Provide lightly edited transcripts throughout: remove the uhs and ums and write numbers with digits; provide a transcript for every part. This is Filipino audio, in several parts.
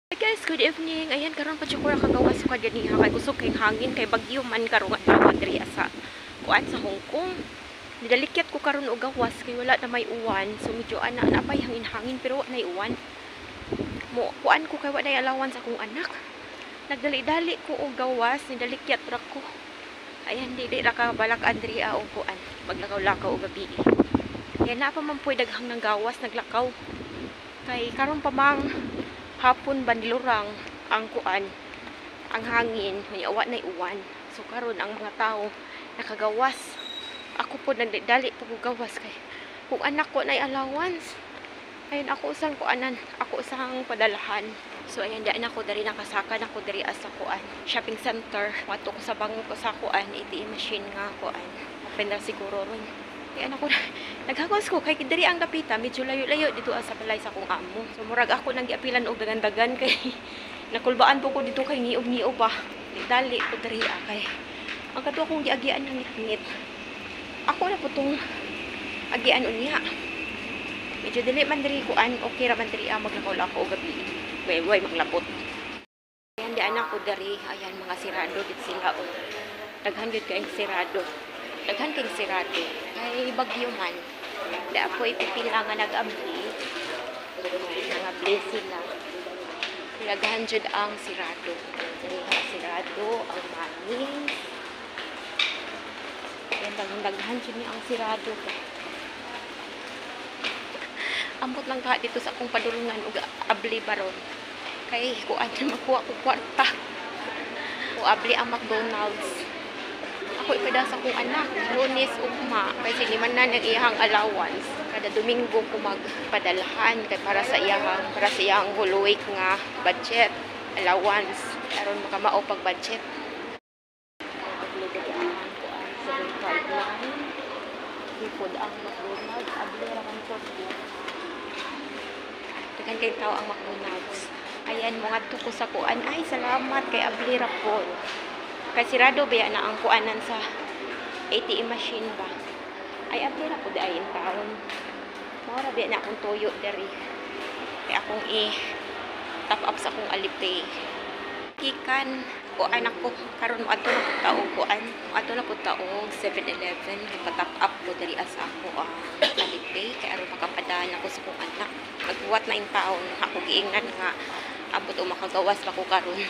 Hi guys, good evening. Ayan, karon pa ko kagawas ko ganiha kay kusog kay hangin kay bagyo man karon adlaw diri sa kuan sa Hong Kong. Nidalikyat ko karon og gawas kay wala na may uwan. So medyo ana na pay hangin-hangin pero wala nay uwan. Mo kuan ko kay wala nay allowance akong anak. Nagdali-dali ko og gawas, nidalikyat ra ko. Ayan, dili ra ka balak Andrea og kuan. Maglakaw-lakaw og gabi. Ayan na pa man puy daghang nang gawas naglakaw. Kay karon pa mang hapon bandilurang ang kuan ang hangin mayawa na uwan. So karon ang mga tao nakagawas. Ako po nagdali po gawas kay kung anak ko nay allowance. Ayun ako usang kuanan, ako usang padalahan. So ayan daan ako dari nakasakan ako diri sa kuan shopping center. Wato ko sa bangko sa kuan ATM machine nga kuan. Open na siguro ron. Ayan ako naghagawas ko kay diri ang kapita medyo layo-layo dito sa balay sa kong amo. So murag ako nang giapilan og dagan-dagan kay nakulbaan po ko dito kay niog-niog pa. Dali ko diri kay ang kadto akong giagian ng ngit-ngit. Ako na putong agian unya. Medyo dili man diri kuan okay ra man diri maglakaw-lakaw og gabi. Way maglabot. Ayan di anak ko diri ayan mga sirado dit sila og daghan gyud kay sirado. Daghan kay sirado kay bagyo man. Di ako ipipila nga nag-abli. Nag-abli sila. Daghan jud ang sirado. Sirado ang manis. Yan daghan jud ni ang sirado. Ambot lang ka dito sa akong padulungan ug abli baron. Kay kuan makuha ko kwarta. O abli ang McDonald's. Ako ipada sa kong anak, Lunes ugma, kasi liman na nag-iyahang allowance. Kada Domingo ko magpadalahan kay para sa iyang whole week nga budget, allowance. Aron makamao pag budget. Lipod ang McDonald's, abli ra man po. Dagan kay tao ang McDonald's. Ayan, mga tuko sa kuan. Ay, salamat kay abli ra po. Kasi sirado ba na ang kuanan sa ATM machine ba? Ay, abli na po dahil yung taon. Maura ba na akong toyo dari. Kaya akong top up sa akong Alipay. Kikan, o anak ko, karon mo ato na po taong kuan. Ato na po taong 7-Eleven. Nagpa-top up po dari asa ako Alipay. Kaya aron makapadaan ako sa akong anak. Magbuwat na yung taon. Ako giingnan nga. Abot o makagawas pa ko karon.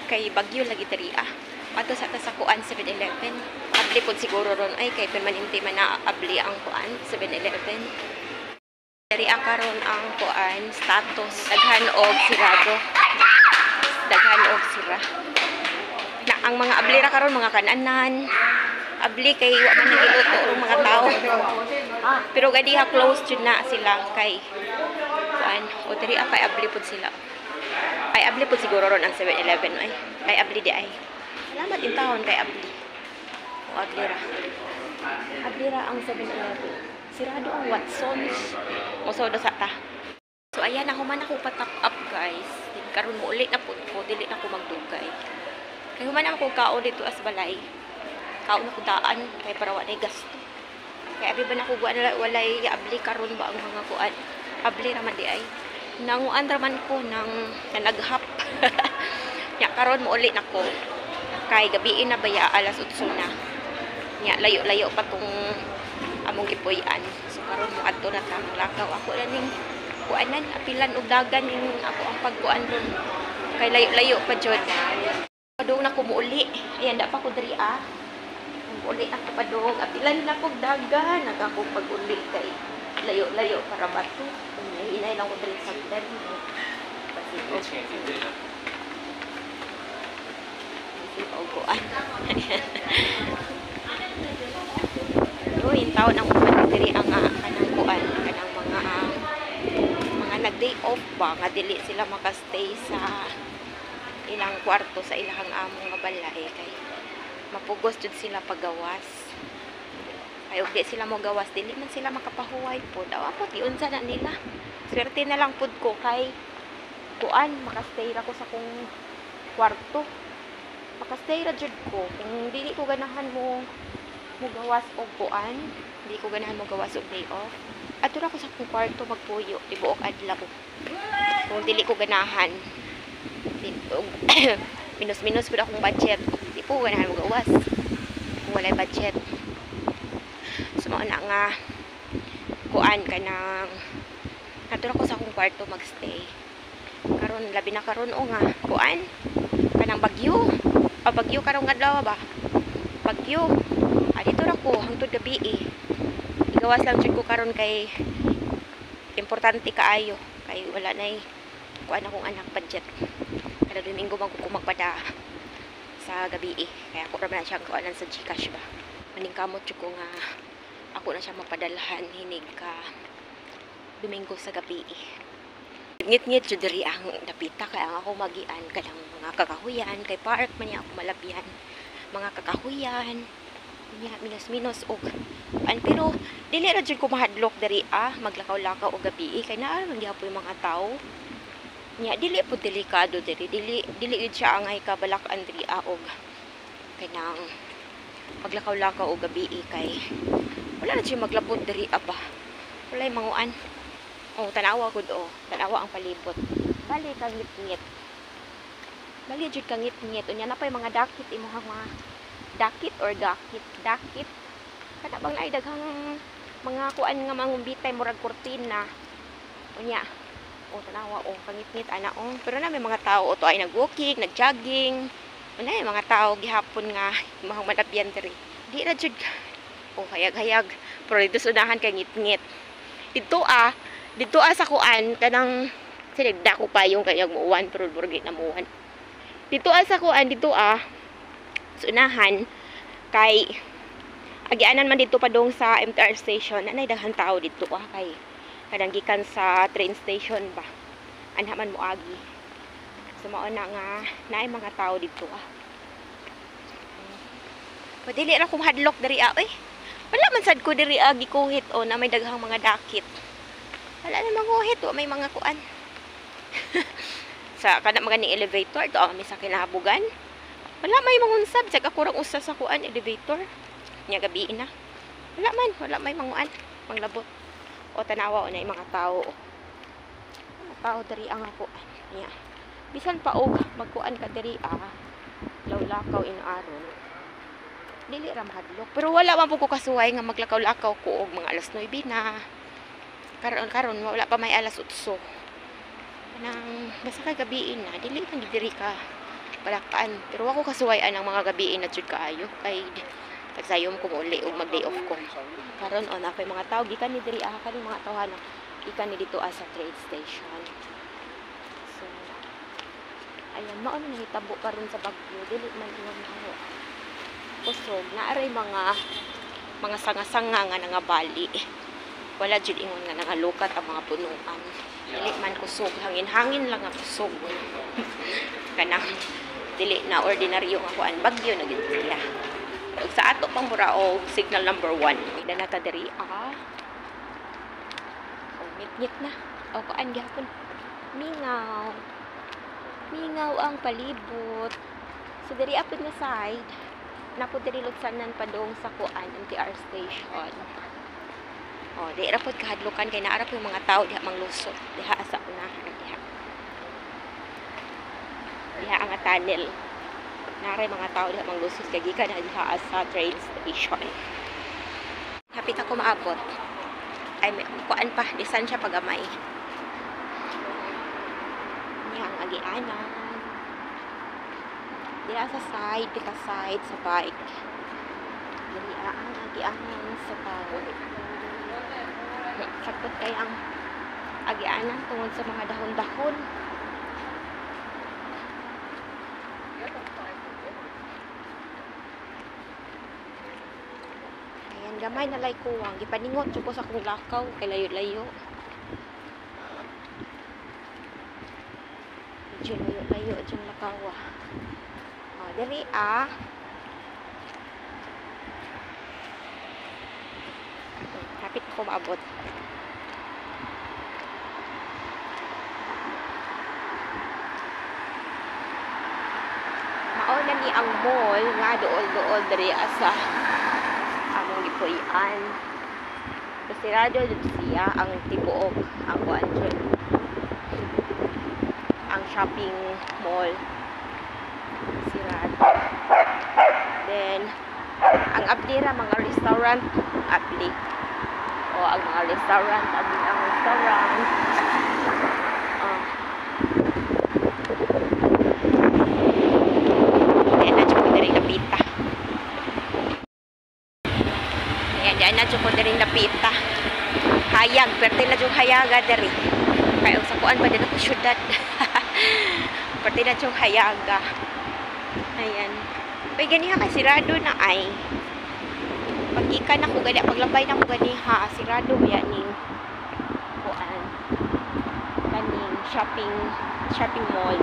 Kay bagyo lagi diri ato sa kuan 7-Eleven. Abli pod siguro ron ay kay permanente man na abli ang kuan 7-Eleven. Diri karon ang kuan status daghan og sirado. Daghan og sira. Na ang mga abli ra karon mga kananan. Abli kay wa man giluto ang mga tao. Pero gadiha close jud na sila kay kuan o diri kay abli pod sila. Ay abli po siguro ron ang 7-Eleven ay abli di ay. Salamat in taon kay abli. O abli ra. Abli ra ang 7-Eleven. Sirado ang Watsons. Mosodo sa ta. So ayan ako man ako pa-top up guys. Karon mo ulit na po ko dili na ko magdugay. Kay human ako kao dito as balay. Kao na ko daan kay para wa nay gasto. Kay abi ba na ko walay abli karon ba ang mga kuan. Abli ra man di ay. Nanguan raman ko nang naghap. Nya karon mo ulit nako. Kay gabi na baya alas 8 na. Nya layo-layo pa tong among gipuy-an. So karon mo adto na ta lakaw ako na ning kuanan apilan og dagan ning ako ang pagkuan ron. Kay layo-layo pa jud. Padung na ko muuli. Ayan da pa ko diri Muuli ako padung apilan na kog dagan nagako pag-uli kay layo-layo para bato. Hinay lang ko dali sa bidan. Pauguan. So, yung taon ang diri ang kanang kuan, kanang mga nag-day off ba, nga dili sila makastay sa ilang kwarto sa ilang among nga balay kay mapugos jud sila paggawas. Ay og di sila mo gawas dili man sila makapahuway pod. Awa po tiunsa na nila. Swerte na lang pod ko kay kuan makastay ra ko sa kong kwarto. Makastay ra jud ko kung dili ko ganahan mo gawas og kuan, dili ko ganahan mo gawas og day off. Ato ra ko sa kong kwarto magpuyo, tibuok adlaw. Kung dili ko ganahan, minus-minus pud akong budget. Di po ganahan magawas kung walay budget. So mao na nga kuan ka nang naturo ko sa akong kwarto magstay. Karon labi na karon o nga kuan kanang bagyo. Bagyo karong adlaw ba? Bagyo. Dito ra ko hangtod gabi eh. Igawas lang jud ko karon kay importante kaayo kay wala nay kuan akong anak budget. Kada Domingo man ko magpada sa gabi eh. Kaya ako ra man siyang kuanan sa GCash ba. Maningkamot jud ko nga ako na siya mapadalhan hinig ka Domingo sa gabi eh. Ngit-ngit jud diri ang napita kay ang ako magian kanang mga kakahuyan kay park man niya ako malabyan. Mga kakahuyan niya minus-minus og pero dili ra jud ko mahadlok diri maglakaw-lakaw og gabi kay naa man gyapon yung mga tao. Nya dili po delikado diri dili gid siya angay kabalakan diri og kanang maglakaw-lakaw og gabi kay wala na siya maglabot diri ba. Walay manguan. Tanawa ko do. Tanawa ang palibot. Bali kang ngit-ngit. Bali jud kang ngit-ngit. Unya na pay mga dakit imuhang mga dakit or dakit. Kada bang naay daghang mga kuan nga mangumbitay murag kurtina. Unya. Tanawa kang ngit-ngit ana Pero na may mga tao to ay nag-walking, nag-jogging. Unya mga tao gihapon nga imong malabyan diri. Di ra jud hayag-hayag. Pero dito sunahan kay ngit-ngit. Dito sa kuan kanang sinigda ko pa yung kanyang muuwan pero burgi na muuwan. Dito sa kuan sunahan kay agianan man dito padong sa MTR station anay daghang tao dito kay kadang gikan sa train station ba. Anha man moagi. So mao na nga naay mga tao dito Padili ra ko mahadlok diri Wala man sad ko diri gikuhit na may daghang mga dakit. Wala na manguhit may mga kuan. Sa kada mga ni elevator to may sa kinahabugan. Wala may mangunsab sa kakurang usa sa kuan elevator. Nya gabi na. Wala may manguan, manglabot. Tanawa na yung mga tao. Mga tao diri ang ako. Nya. Bisan pa magkuan ka diri lawlakaw inaron. Dili ra mahadlok. Pero wala man po ko kasuway nga maglakaw-lakaw ko og mga alas 9 na. Karon wala pa may alas 8. Nang basta ka gabiin na, dili man diri ka balakaan. Pero ako kasuwayan ang mga gabiin na jud kaayo kay tagsayom ko uli og mag-day off ko. Karon na kay mga tao gikan ni diri kani mga tawhan gikan ni dito sa train station. So ayan mao na hitabo karon sa Bagyo dili man inaw kusog naaray mga sanga-sanga nga nangabali. Wala jud ingon nga nangalukat ang mga punuan. Dili man kusog, hangin-hangin lang ang kusog. Kanang dili na ordinaryo nga kuan bagyo na gid siya. Ug sa ato pang mura signal number 1. Ida na ta diri ngit-ngit na. Kuan gyapon. Mingaw. Mingaw ang palibot. So diri apod na side napod diri lutsanan padong sa kuan MTR station. Di ra pod kahadlukan kay naara po yung mga tao diha manglusot diha sa unahan diha ang tunnel. Naara mga tao diha manglusot kay gikan diha sa train station. Hapit ako maabot. Ay may kuan pa bisan siya pagamay. Yang agianan. Dira sa side, pika side sa bike. Diri ang agianan sa tao. Sakot kay ang agianan tungod sa mga dahon-dahon. Ayan, gamay na lay kuwang. Gipaningot ko sa kong lakaw kay layo-layo. Medyo layo-layo dyan lakaw. Diri hapit ko maabot. Mao na ni ang mall nga dool diri sa among gipuy-an. Sirado jud siya ang tibuok ang kuan jud. shopping mall. Sirado. Then, ang Ablira, mga restaurant, Abli. O, ang mga restaurant, Abli ang restaurant. Ayan na, tsaka na rin napita. Ayan, dyan na, tsaka na rin napita. Hayag, perte na yung hayaga dari. Kaya sa kuan pa din ako syudad. Perte na yung hayaga. Ayan. Pag ganiha ka, sirado na ay. Pag-ikan ako gani, paglabay na ako ganiha, sirado ba ning kuan. Kaning shopping mall.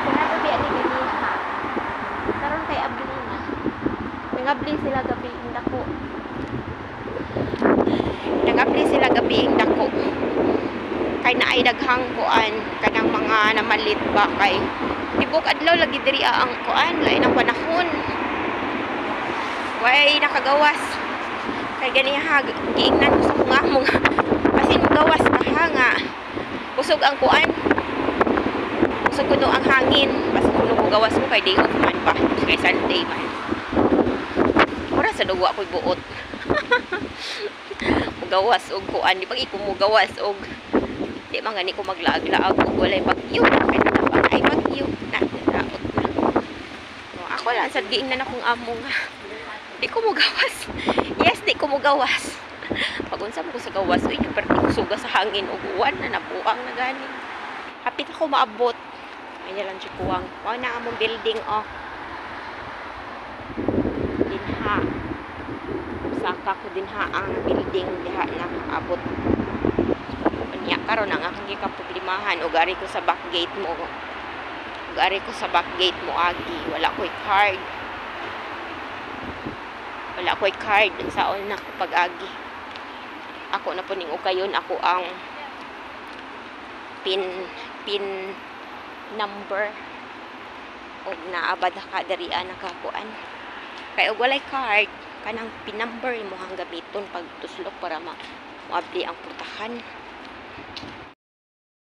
Sirado ba ning ganiha. Karon kay abli na. Nangabli sila gabi indako. Nangabli sila gabi indako. Kay naay daghang kuan kanang mga namalit ba kay tibok adlaw lagi diri ang kuan lain ang panahon. Way nakagawas. Kay ganiha giingnan ko sa mga among basin mo gawas ka nga. Usog ang kuan. Usog kuno ang hangin. Basta kuno mo gawas mo kay day off man pa. Kay Sunday man. Ora sa duwa ko'y buot. Mugawas og kuan, di ba iko mugawas og di man gani ko maglaag-laag og walay bagyo. Kay na ay bagyo na daot na. No, ako lang sad giingnan akong amo nga. Di ko mugawas. Yes, di ko mugawas. Pag unsa mo ko sa gawas, uy, perti ko suga sa hangin og uwan na nabuang na gani. Hapit ako maabot. Ay lang si kuwang. Mao na among building oh. Dinha. Saka ko dinha ang building diha na abot. Nya karon ang akong gikaproblemahan og ari ko sa back gate mo. Og ari ko sa back gate mo agi, wala ko'y card. Wala ko'y card saon na ko pag-agi. Ako na po ning ukayon ako ang pin number og naabad ka diri nakakuan. Kay og walay card kanang pin number mo hang gamiton pag tuslok para maabli ang putahan.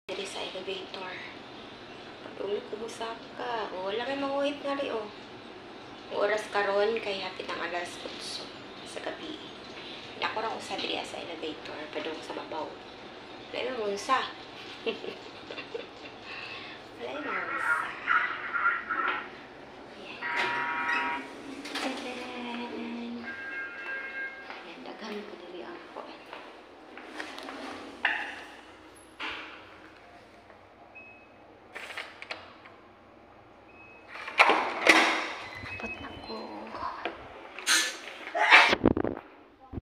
Diri sa elevator. Pag-ulit ko musaka. Wala kay manguhit nga rin oh. Oras karon kay hapit ang alas 8 sa gabi. Ako ra usa diri sa elevator padung sa babaw. Lain mo unsa.